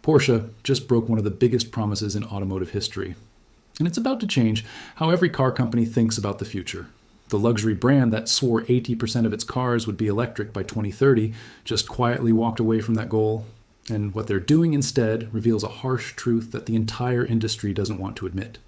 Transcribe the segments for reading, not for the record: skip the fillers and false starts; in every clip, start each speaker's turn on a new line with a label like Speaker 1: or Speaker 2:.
Speaker 1: Porsche just broke one of the biggest promises in automotive history. And it's about to change how every car company thinks about the future. The luxury brand that swore 80% of its cars would be electric by 2030 just quietly walked away from that goal. And what they're doing instead reveals a harsh truth that the entire industry doesn't want to admit.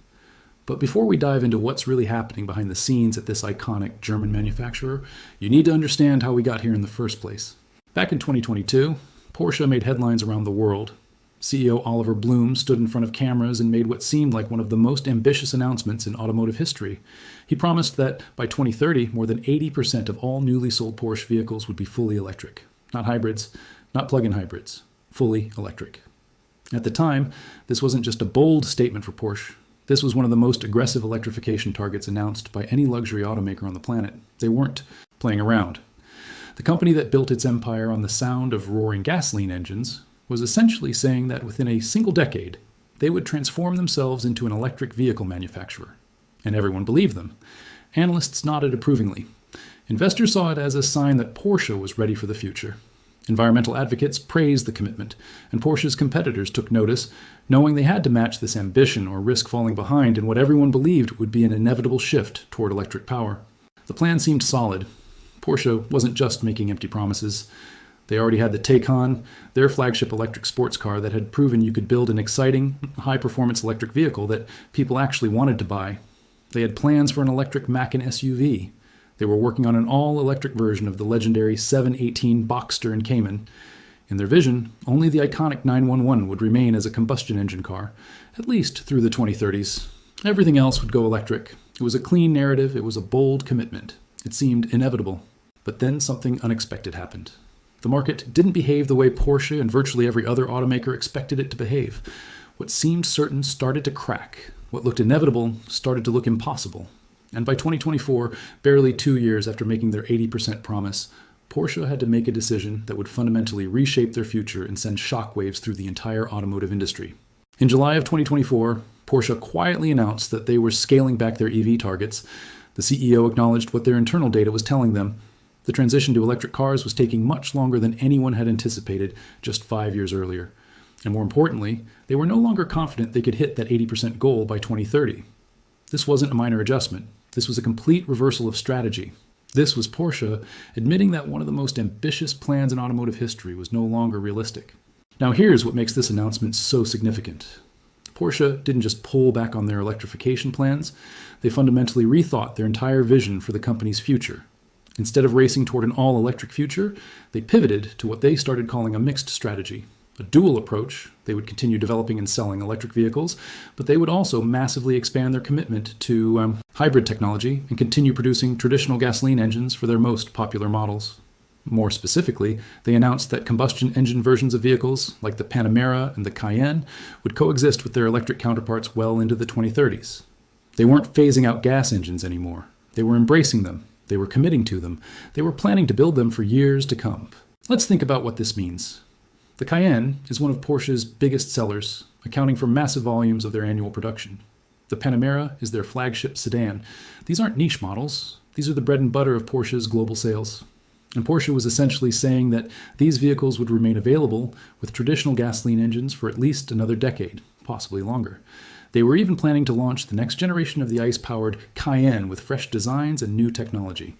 Speaker 1: But before we dive into what's really happening behind the scenes at this iconic German manufacturer, you need to understand how we got here in the first place. Back in 2022, Porsche made headlines around the world. CEO Oliver Blume stood in front of cameras and made what seemed like one of the most ambitious announcements in automotive history. He promised that by 2030, more than 80% of all newly sold Porsche vehicles would be fully electric. Not hybrids, not plug-in hybrids, fully electric. At the time, this wasn't just a bold statement for Porsche. This was one of the most aggressive electrification targets announced by any luxury automaker on the planet. They weren't playing around. The company that built its empire on the sound of roaring gasoline engines was essentially saying that within a single decade, they would transform themselves into an electric vehicle manufacturer. And everyone believed them. Analysts nodded approvingly. Investors saw it as a sign that Porsche was ready for the future. Environmental advocates praised the commitment, and Porsche's competitors took notice, knowing they had to match this ambition or risk falling behind in what everyone believed would be an inevitable shift toward electric power. The plan seemed solid. Porsche wasn't just making empty promises. They already had the Taycan, their flagship electric sports car that had proven you could build an exciting, high-performance electric vehicle that people actually wanted to buy. They had plans for an electric Macan SUV. They were working on an all-electric version of the legendary 718 Boxster and Cayman. In their vision, only the iconic 911 would remain as a combustion engine car, at least through the 2030s. Everything else would go electric. It was a clean narrative. It was a bold commitment. It seemed inevitable. But then something unexpected happened. The market didn't behave the way Porsche and virtually every other automaker expected it to behave. What seemed certain started to crack. What looked inevitable started to look impossible. And by 2024, barely 2 years after making their 80% promise, Porsche had to make a decision that would fundamentally reshape their future and send shockwaves through the entire automotive industry. In July of 2024, Porsche quietly announced that they were scaling back their EV targets. The CEO acknowledged what their internal data was telling them. The transition to electric cars was taking much longer than anyone had anticipated just 5 years earlier. And more importantly, they were no longer confident they could hit that 80% goal by 2030. This wasn't a minor adjustment. This was a complete reversal of strategy. This was Porsche admitting that one of the most ambitious plans in automotive history was no longer realistic. Now here's what makes this announcement so significant. Porsche didn't just pull back on their electrification plans, they fundamentally rethought their entire vision for the company's future. Instead of racing toward an all-electric future, they pivoted to what they started calling a mixed strategy. A dual approach. They would continue developing and selling electric vehicles, but they would also massively expand their commitment to hybrid technology and continue producing traditional gasoline engines for their most popular models. More specifically, they announced that combustion engine versions of vehicles, like the Panamera and the Cayenne, would coexist with their electric counterparts well into the 2030s. They weren't phasing out gas engines anymore. They were embracing them. They were committing to them. They were planning to build them for years to come. Let's think about what this means. The Cayenne is one of Porsche's biggest sellers, accounting for massive volumes of their annual production. The Panamera is their flagship sedan. These aren't niche models. These are the bread and butter of Porsche's global sales. And Porsche was essentially saying that these vehicles would remain available with traditional gasoline engines for at least another decade, possibly longer. They were even planning to launch the next generation of the ICE-powered Cayenne with fresh designs and new technology.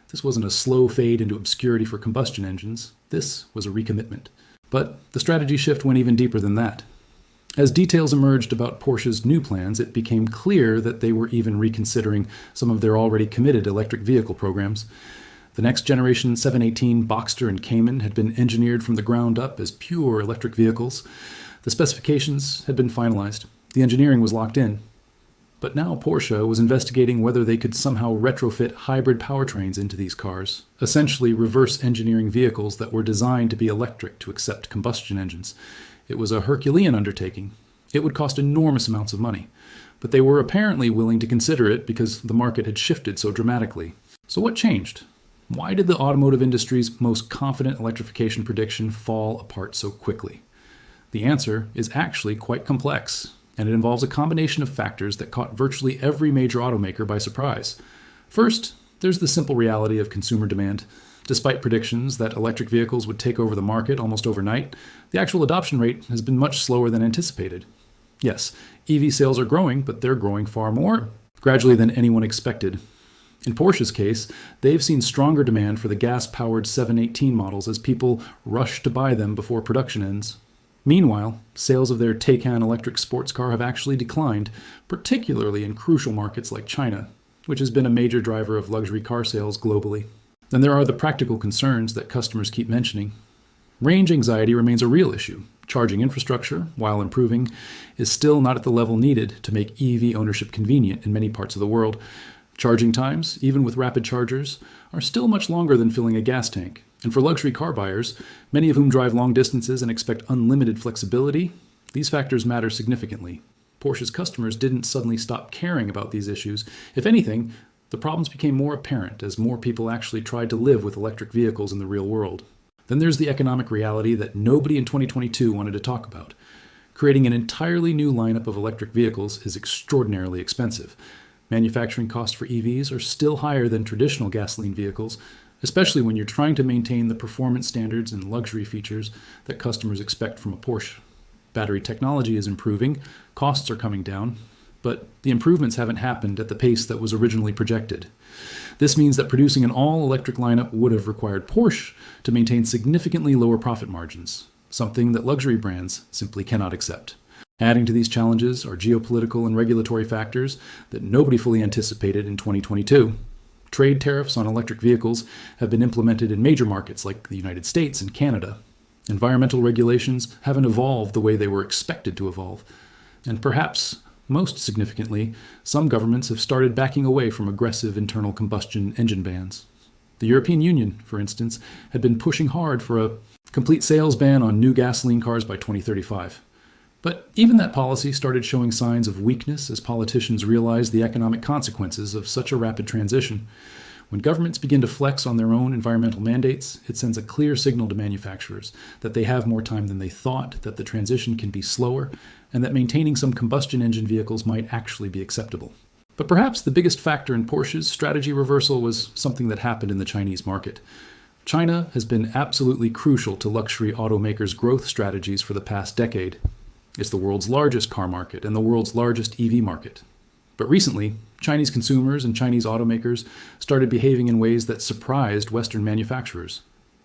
Speaker 1: This wasn't a slow fade into obscurity for combustion engines. This was a recommitment. But the strategy shift went even deeper than that. As details emerged about Porsche's new plans, it became clear that they were even reconsidering some of their already committed electric vehicle programs. The next generation 718 Boxster and Cayman had been engineered from the ground up as pure electric vehicles. The specifications had been finalized. The engineering was locked in. But now Porsche was investigating whether they could somehow retrofit hybrid powertrains into these cars, essentially reverse engineering vehicles that were designed to be electric to accept combustion engines. It was a Herculean undertaking. It would cost enormous amounts of money. But they were apparently willing to consider it because the market had shifted so dramatically. So what changed? Why did the automotive industry's most confident electrification prediction fall apart so quickly? The answer is actually quite complex, and it involves a combination of factors that caught virtually every major automaker by surprise. First, there's the simple reality of consumer demand. Despite predictions that electric vehicles would take over the market almost overnight, the actual adoption rate has been much slower than anticipated. Yes, EV sales are growing, but they're growing far more gradually than anyone expected. In Porsche's case, they've seen stronger demand for the gas-powered 718 models as people rush to buy them before production ends. Meanwhile, sales of their Taycan electric sports car have actually declined, particularly in crucial markets like China, which has been a major driver of luxury car sales globally. Then there are the practical concerns that customers keep mentioning. Range anxiety remains a real issue. Charging infrastructure, while improving, is still not at the level needed to make EV ownership convenient in many parts of the world. Charging times, even with rapid chargers, are still much longer than filling a gas tank. And for luxury car buyers, many of whom drive long distances and expect unlimited flexibility, these factors matter significantly. Porsche's customers didn't suddenly stop caring about these issues. If anything, the problems became more apparent as more people actually tried to live with electric vehicles in the real world. Then there's the economic reality that nobody in 2022 wanted to talk about. Creating an entirely new lineup of electric vehicles is extraordinarily expensive. Manufacturing costs for EVs are still higher than traditional gasoline vehicles, especially when you're trying to maintain the performance standards and luxury features that customers expect from a Porsche. Battery technology is improving, costs are coming down, but the improvements haven't happened at the pace that was originally projected. This means that producing an all-electric lineup would have required Porsche to maintain significantly lower profit margins, something that luxury brands simply cannot accept. Adding to these challenges are geopolitical and regulatory factors that nobody fully anticipated in 2022. Trade tariffs on electric vehicles have been implemented in major markets like the United States and Canada. Environmental regulations haven't evolved the way they were expected to evolve. And perhaps, most significantly, some governments have started backing away from aggressive internal combustion engine bans. The European Union, for instance, had been pushing hard for a complete sales ban on new gasoline cars by 2035. But even that policy started showing signs of weakness as politicians realized the economic consequences of such a rapid transition. When governments begin to flex on their own environmental mandates, it sends a clear signal to manufacturers that they have more time than they thought, that the transition can be slower, and that maintaining some combustion engine vehicles might actually be acceptable. But perhaps the biggest factor in Porsche's strategy reversal was something that happened in the Chinese market. China has been absolutely crucial to luxury automakers' growth strategies for the past decade. It's the world's largest car market and the world's largest EV market. But recently, Chinese consumers and Chinese automakers started behaving in ways that surprised Western manufacturers.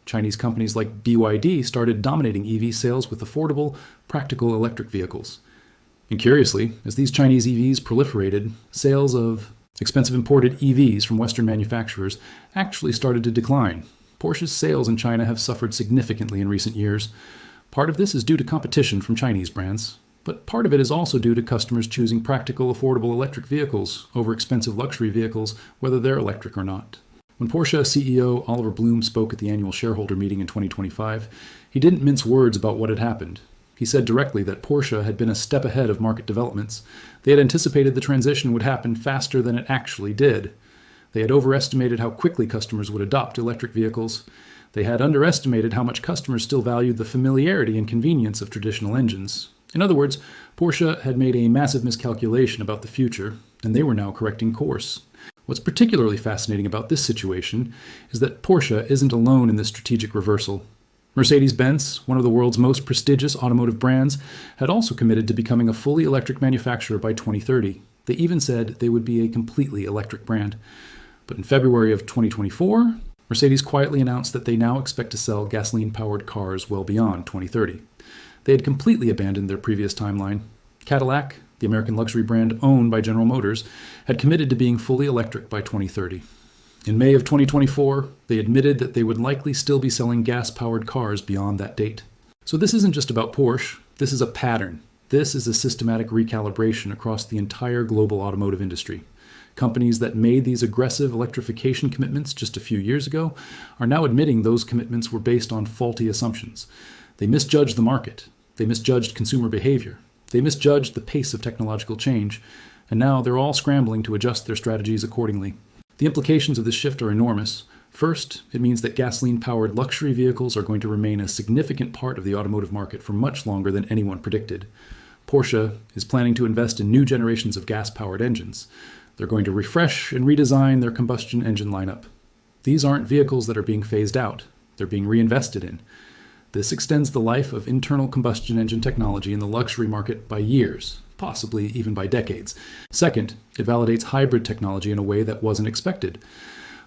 Speaker 1: Chinese companies like BYD started dominating EV sales with affordable, practical electric vehicles. And curiously, as these Chinese EVs proliferated, sales of expensive imported EVs from Western manufacturers actually started to decline. Porsche's sales in China have suffered significantly in recent years. Part of this is due to competition from Chinese brands, but part of it is also due to customers choosing practical, affordable electric vehicles over expensive luxury vehicles, whether they're electric or not. When Porsche CEO Oliver Blume spoke at the annual shareholder meeting in 2025, he didn't mince words about what had happened. He said directly that Porsche had been a step ahead of market developments. They had anticipated the transition would happen faster than it actually did. They had overestimated how quickly customers would adopt electric vehicles. They had underestimated how much customers still valued the familiarity and convenience of traditional engines. In other words, Porsche had made a massive miscalculation about the future, and they were now correcting course. What's particularly fascinating about this situation is that Porsche isn't alone in this strategic reversal. Mercedes-Benz, one of the world's most prestigious automotive brands, had also committed to becoming a fully electric manufacturer by 2030. They even said they would be a completely electric brand. But in February of 2024, Mercedes quietly announced that they now expect to sell gasoline-powered cars well beyond 2030. They had completely abandoned their previous timeline. Cadillac, the American luxury brand owned by General Motors, had committed to being fully electric by 2030. In May of 2024, they admitted that they would likely still be selling gas-powered cars beyond that date. So this isn't just about Porsche, this is a pattern. This is a systematic recalibration across the entire global automotive industry. Companies that made these aggressive electrification commitments just a few years ago are now admitting those commitments were based on faulty assumptions. They misjudged the market. They misjudged consumer behavior. They misjudged the pace of technological change. And now they're all scrambling to adjust their strategies accordingly. The implications of this shift are enormous. First, it means that gasoline-powered luxury vehicles are going to remain a significant part of the automotive market for much longer than anyone predicted. Porsche is planning to invest in new generations of gas-powered engines. They're going to refresh and redesign their combustion engine lineup. These aren't vehicles that are being phased out. They're being reinvested in. This extends the life of internal combustion engine technology in the luxury market by years, possibly even by decades. Second, it validates hybrid technology in a way that wasn't expected.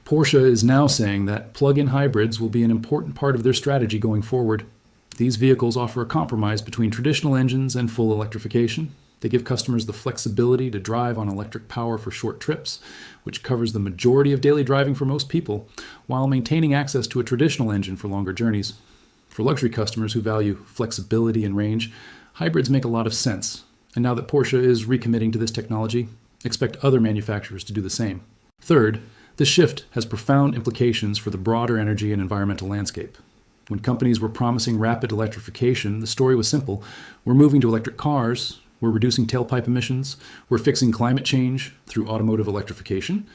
Speaker 1: Porsche is now saying that plug-in hybrids will be an important part of their strategy going forward. These vehicles offer a compromise between traditional engines and full electrification. They give customers the flexibility to drive on electric power for short trips, which covers the majority of daily driving for most people, while maintaining access to a traditional engine for longer journeys. For luxury customers who value flexibility and range, hybrids make a lot of sense. And now that Porsche is recommitting to this technology, expect other manufacturers to do the same. Third, this shift has profound implications for the broader energy and environmental landscape. When companies were promising rapid electrification, the story was simple. We're moving to electric cars, we're reducing tailpipe emissions, we're fixing climate change through automotive electrification.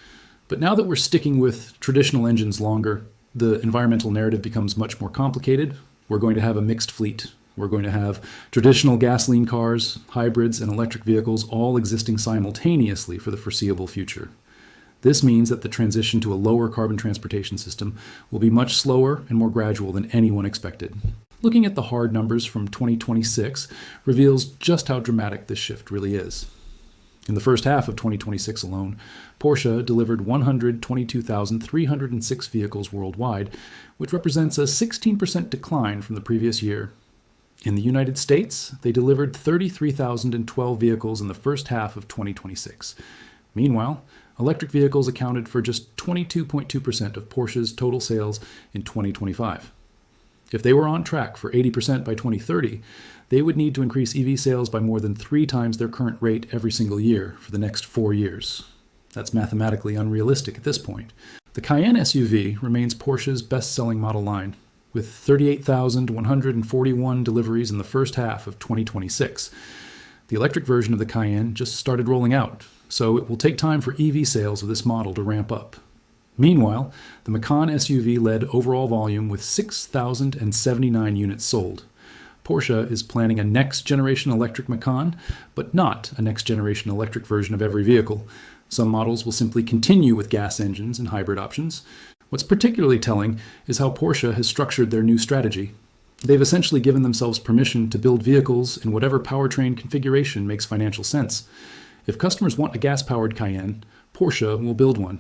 Speaker 1: But now that we're sticking with traditional engines longer, the environmental narrative becomes much more complicated. We're going to have a mixed fleet. We're going to have traditional gasoline cars, hybrids, and electric vehicles all existing simultaneously for the foreseeable future. This means that the transition to a lower carbon transportation system will be much slower and more gradual than anyone expected. Looking at the hard numbers from 2026 reveals just how dramatic this shift really is. In the first half of 2026 alone, Porsche delivered 122,306 vehicles worldwide, which represents a 16% decline from the previous year. In the United States, they delivered 33,012 vehicles in the first half of 2026. Meanwhile, electric vehicles accounted for just 22.2% of Porsche's total sales in 2025. If they were on track for 80% by 2030, they would need to increase EV sales by more than 3 times their current rate every single year for the next 4 years. That's mathematically unrealistic at this point. The Cayenne SUV remains Porsche's best-selling model line, with 38,141 deliveries in the first half of 2026. The electric version of the Cayenne just started rolling out, so it will take time for EV sales of this model to ramp up. Meanwhile, the Macan SUV led overall volume with 6,079 units sold. Porsche is planning a next-generation electric Macan, but not a next-generation electric version of every vehicle. Some models will simply continue with gas engines and hybrid options. What's particularly telling is how Porsche has structured their new strategy. They've essentially given themselves permission to build vehicles in whatever powertrain configuration makes financial sense. If customers want a gas-powered Cayenne, Porsche will build one.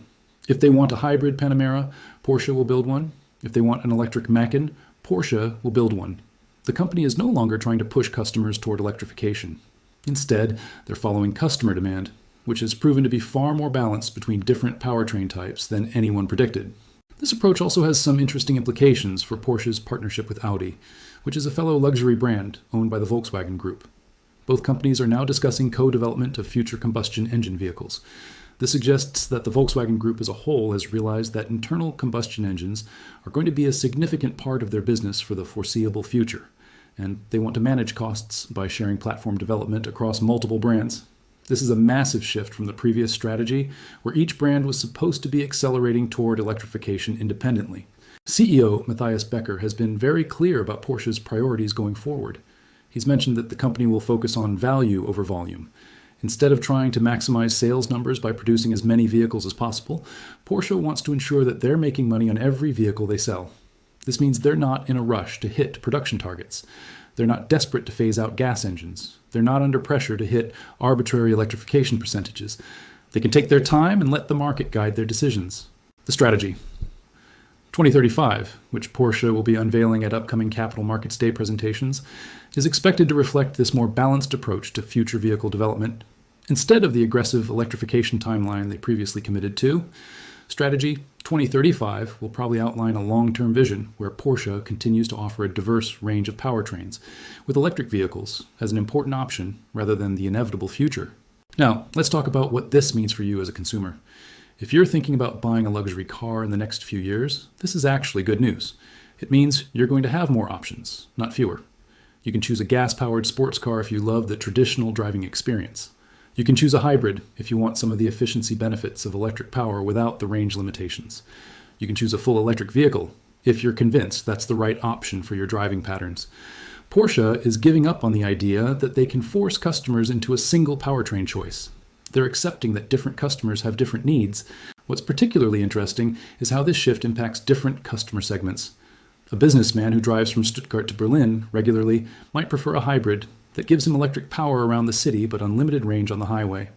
Speaker 1: If they want a hybrid Panamera, Porsche will build one. If they want an electric Macan, Porsche will build one. The company is no longer trying to push customers toward electrification. Instead, they're following customer demand, which has proven to be far more balanced between different powertrain types than anyone predicted. This approach also has some interesting implications for Porsche's partnership with Audi, which is a fellow luxury brand owned by the Volkswagen Group. Both companies are now discussing co-development of future combustion engine vehicles. This suggests that the Volkswagen Group as a whole has realized that internal combustion engines are going to be a significant part of their business for the foreseeable future, and they want to manage costs by sharing platform development across multiple brands. This is a massive shift from the previous strategy, where each brand was supposed to be accelerating toward electrification independently. CEO Matthias Becker has been very clear about Porsche's priorities going forward. He's mentioned that the company will focus on value over volume. Instead of trying to maximize sales numbers by producing as many vehicles as possible, Porsche wants to ensure that they're making money on every vehicle they sell. This means they're not in a rush to hit production targets. They're not desperate to phase out gas engines. They're not under pressure to hit arbitrary electrification percentages. They can take their time and let the market guide their decisions. The strategy. 2035, which Porsche will be unveiling at upcoming Capital Markets Day presentations, is expected to reflect this more balanced approach to future vehicle development. Instead of the aggressive electrification timeline they previously committed to, Strategy 2035 will probably outline a long-term vision where Porsche continues to offer a diverse range of powertrains, with electric vehicles as an important option rather than the inevitable future. Now, let's talk about what this means for you as a consumer. If you're thinking about buying a luxury car in the next few years, this is actually good news. It means you're going to have more options, not fewer. You can choose a gas-powered sports car if you love the traditional driving experience. You can choose a hybrid if you want some of the efficiency benefits of electric power without the range limitations. You can choose a full electric vehicle if you're convinced that's the right option for your driving patterns. Porsche is giving up on the idea that they can force customers into a single powertrain choice. They're accepting that different customers have different needs, What's particularly interesting is how this shift impacts different customer segments. A businessman who drives from Stuttgart to Berlin regularly might prefer a hybrid that gives him electric power around the city but unlimited range on the highway.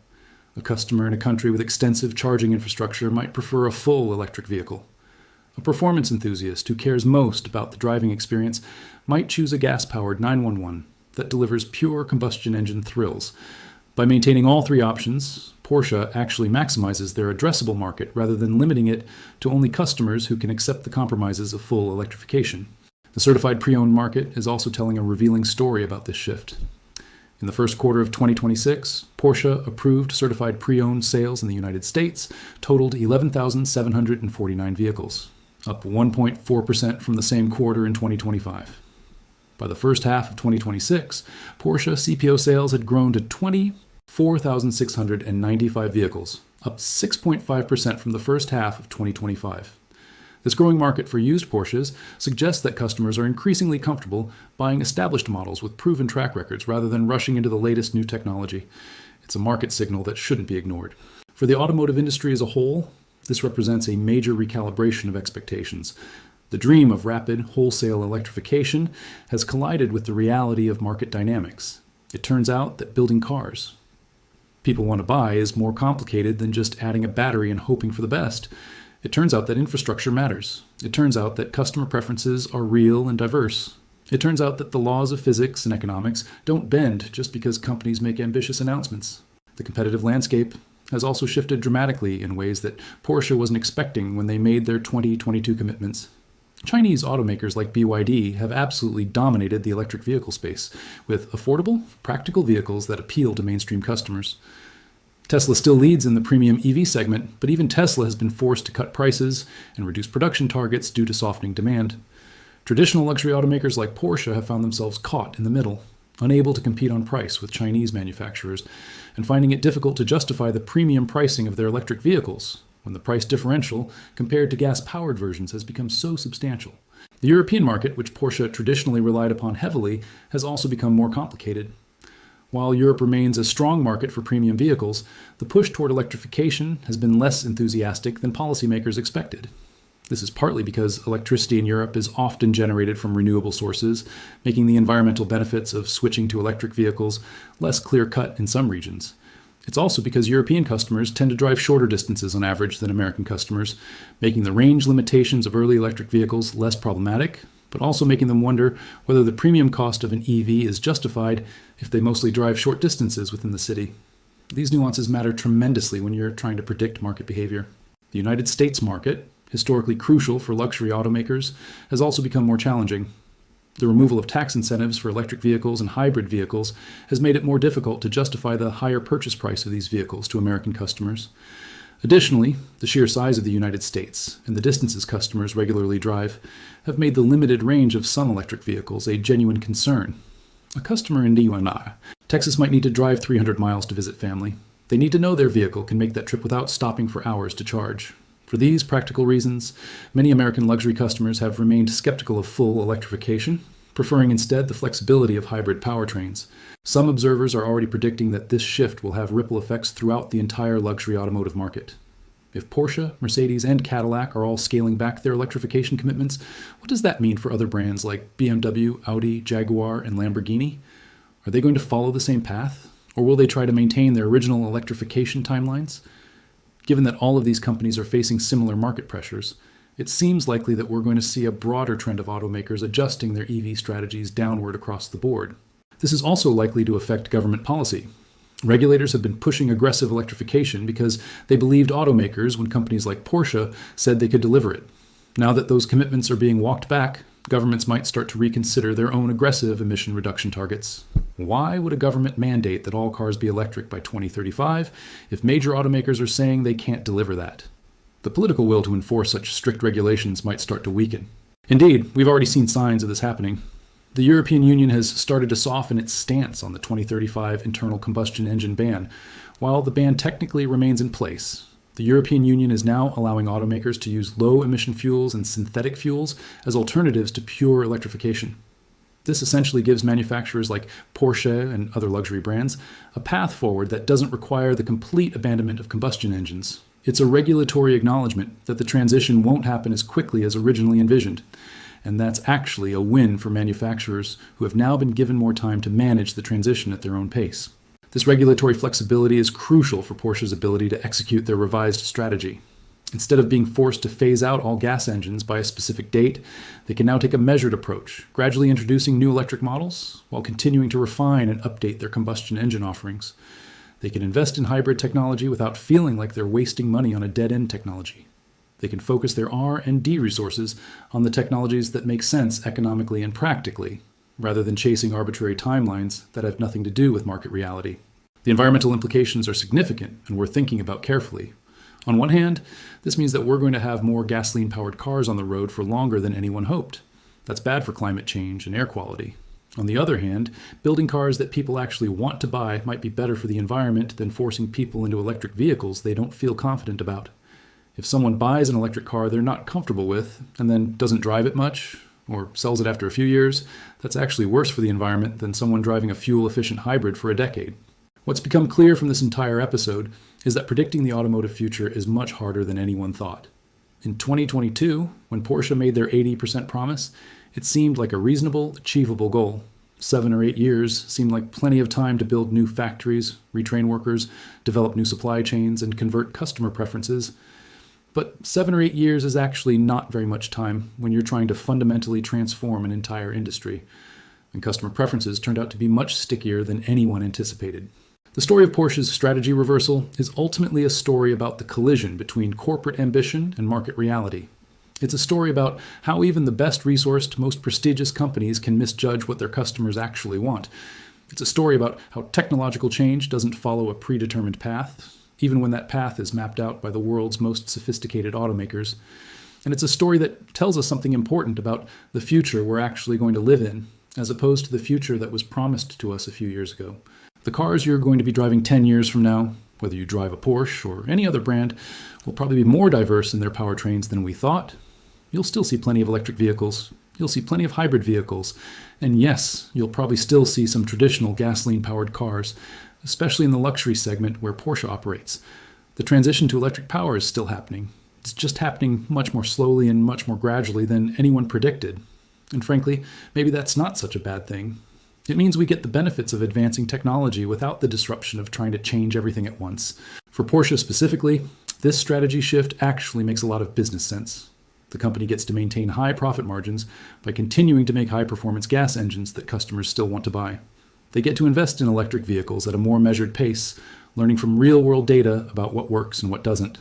Speaker 1: A customer in a country with extensive charging infrastructure might prefer a full electric vehicle. A performance enthusiast who cares most about the driving experience might choose a gas-powered 911 that delivers pure combustion engine thrills. By maintaining all three options, Porsche actually maximizes their addressable market rather than limiting it to only customers who can accept the compromises of full electrification. The certified pre-owned market is also telling a revealing story about this shift. In the first quarter of 2026, Porsche approved certified pre-owned sales in the United States totaled 11,749 vehicles, up 1.4% from the same quarter in 2025. By the first half of 2026, Porsche CPO sales had grown to 24,695 vehicles, up 6.5% from the first half of 2025. This growing market for used Porsches suggests that customers are increasingly comfortable buying established models with proven track records rather than rushing into the latest new technology. It's a market signal that shouldn't be ignored. For the automotive industry as a whole, this represents a major recalibration of expectations. The dream of rapid, wholesale electrification has collided with the reality of market dynamics. It turns out that building cars people want to buy is more complicated than just adding a battery and hoping for the best. It turns out that infrastructure matters. It turns out that customer preferences are real and diverse. It turns out that the laws of physics and economics don't bend just because companies make ambitious announcements. The competitive landscape has also shifted dramatically in ways that Porsche wasn't expecting when they made their 2022 commitments. Chinese automakers like BYD have absolutely dominated the electric vehicle space with affordable, practical vehicles that appeal to mainstream customers. Tesla still leads in the premium EV segment, but even Tesla has been forced to cut prices and reduce production targets due to softening demand. Traditional luxury automakers like Porsche have found themselves caught in the middle, unable to compete on price with Chinese manufacturers, and finding it difficult to justify the premium pricing of their electric vehicles when the price differential compared to gas-powered versions has become so substantial. The European market, which Porsche traditionally relied upon heavily, has also become more complicated. While Europe remains a strong market for premium vehicles, the push toward electrification has been less enthusiastic than policymakers expected. This is partly because electricity in Europe is often generated from renewable sources, making the environmental benefits of switching to electric vehicles less clear-cut in some regions. It's also because European customers tend to drive shorter distances on average than American customers, making the range limitations of early electric vehicles less problematic, but also making them wonder whether the premium cost of an EV is justified if they mostly drive short distances within the city. These nuances matter tremendously when you're trying to predict market behavior. The United States market, historically crucial for luxury automakers, has also become more challenging. The removal of tax incentives for electric vehicles and hybrid vehicles has made it more difficult to justify the higher purchase price of these vehicles to American customers. Additionally, the sheer size of the United States and the distances customers regularly drive have made the limited range of some electric vehicles a genuine concern. A customer in Tijuana, Texas might need to drive 300 miles to visit family. They need to know their vehicle can make that trip without stopping for hours to charge. For these practical reasons, many American luxury customers have remained skeptical of full electrification, preferring instead the flexibility of hybrid powertrains. Some observers are already predicting that this shift will have ripple effects throughout the entire luxury automotive market. If Porsche, Mercedes, and Cadillac are all scaling back their electrification commitments, what does that mean for other brands like BMW, Audi, Jaguar, and Lamborghini? Are they going to follow the same path, or will they try to maintain their original electrification timelines? Given that all of these companies are facing similar market pressures, it seems likely that we're going to see a broader trend of automakers adjusting their EV strategies downward across the board. This is also likely to affect government policy. Regulators have been pushing aggressive electrification because they believed automakers when companies like Porsche said they could deliver it. Now that those commitments are being walked back, governments might start to reconsider their own aggressive emission reduction targets. Why would a government mandate that all cars be electric by 2035 if major automakers are saying they can't deliver that? The political will to enforce such strict regulations might start to weaken. Indeed, we've already seen signs of this happening. The European Union has started to soften its stance on the 2035 internal combustion engine ban. While the ban technically remains in place, the European Union is now allowing automakers to use low-emission fuels and synthetic fuels as alternatives to pure electrification. This essentially gives manufacturers like Porsche and other luxury brands a path forward that doesn't require the complete abandonment of combustion engines. It's a regulatory acknowledgement that the transition won't happen as quickly as originally envisioned. And that's actually a win for manufacturers who have now been given more time to manage the transition at their own pace. This regulatory flexibility is crucial for Porsche's ability to execute their revised strategy. Instead of being forced to phase out all gas engines by a specific date, they can now take a measured approach, gradually introducing new electric models while continuing to refine and update their combustion engine offerings. They can invest in hybrid technology without feeling like they're wasting money on a dead-end technology. They can focus their R&D resources on the technologies that make sense economically and practically, rather than chasing arbitrary timelines that have nothing to do with market reality. The environmental implications are significant and worth thinking about carefully. On one hand, this means that we're going to have more gasoline-powered cars on the road for longer than anyone hoped. That's bad for climate change and air quality. On the other hand, building cars that people actually want to buy might be better for the environment than forcing people into electric vehicles they don't feel confident about. If someone buys an electric car they're not comfortable with and then doesn't drive it much, or sells it after a few years, that's actually worse for the environment than someone driving a fuel-efficient hybrid for a decade. What's become clear from this entire episode is that predicting the automotive future is much harder than anyone thought. In 2022, when Porsche made their 80% promise, it seemed like a reasonable, achievable goal. 7 or 8 years seemed like plenty of time to build new factories, retrain workers, develop new supply chains, and convert customer preferences. But 7 or 8 years is actually not very much time when you're trying to fundamentally transform an entire industry. And customer preferences turned out to be much stickier than anyone anticipated. The story of Porsche's strategy reversal is ultimately a story about the collision between corporate ambition and market reality. It's a story about how even the best resourced, most prestigious companies can misjudge what their customers actually want. It's a story about how technological change doesn't follow a predetermined path, even when that path is mapped out by the world's most sophisticated automakers. And it's a story that tells us something important about the future we're actually going to live in, as opposed to the future that was promised to us a few years ago. The cars you're going to be driving 10 years from now, whether you drive a Porsche or any other brand, will probably be more diverse in their powertrains than we thought. You'll still see plenty of electric vehicles. You'll see plenty of hybrid vehicles. And yes, you'll probably still see some traditional gasoline-powered cars, especially in the luxury segment where Porsche operates. The transition to electric power is still happening. It's just happening much more slowly and much more gradually than anyone predicted. And frankly, maybe that's not such a bad thing. It means we get the benefits of advancing technology without the disruption of trying to change everything at once. For Porsche specifically, this strategy shift actually makes a lot of business sense. The company gets to maintain high profit margins by continuing to make high-performance gas engines that customers still want to buy. They get to invest in electric vehicles at a more measured pace, learning from real-world data about what works and what doesn't.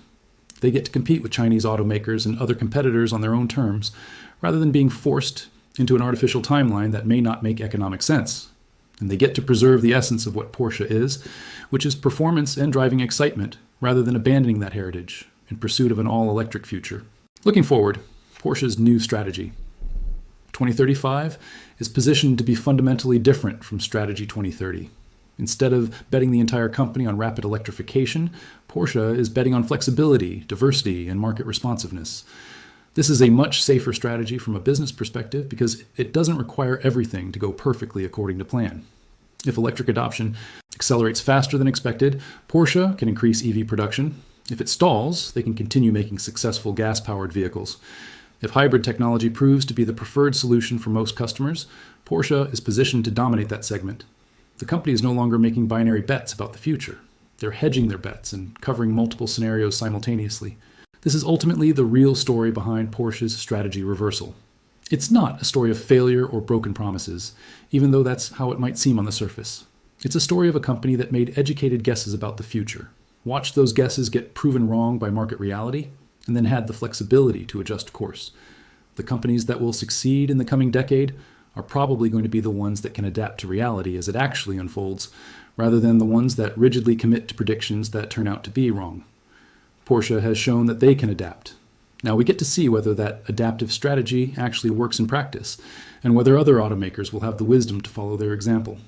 Speaker 1: They get to compete with Chinese automakers and other competitors on their own terms, rather than being forced into an artificial timeline that may not make economic sense. And they get to preserve the essence of what Porsche is, which is performance and driving excitement, rather than abandoning that heritage in pursuit of an all-electric future. Looking forward, Porsche's new strategy. 2035 is positioned to be fundamentally different from Strategy 2030. Instead of betting the entire company on rapid electrification, Porsche is betting on flexibility, diversity, and market responsiveness. This is a much safer strategy from a business perspective because it doesn't require everything to go perfectly according to plan. If electric adoption accelerates faster than expected, Porsche can increase EV production. If it stalls, they can continue making successful gas-powered vehicles. If hybrid technology proves to be the preferred solution for most customers, Porsche is positioned to dominate that segment. The company is no longer making binary bets about the future. They're hedging their bets and covering multiple scenarios simultaneously. This is ultimately the real story behind Porsche's strategy reversal. It's not a story of failure or broken promises, even though that's how it might seem on the surface. It's a story of a company that made educated guesses about the future, watched those guesses get proven wrong by market reality, and then had the flexibility to adjust course. The companies that will succeed in the coming decade are probably going to be the ones that can adapt to reality as it actually unfolds, rather than the ones that rigidly commit to predictions that turn out to be wrong. Porsche has shown that they can adapt. Now we get to see whether that adaptive strategy actually works in practice, and whether other automakers will have the wisdom to follow their example.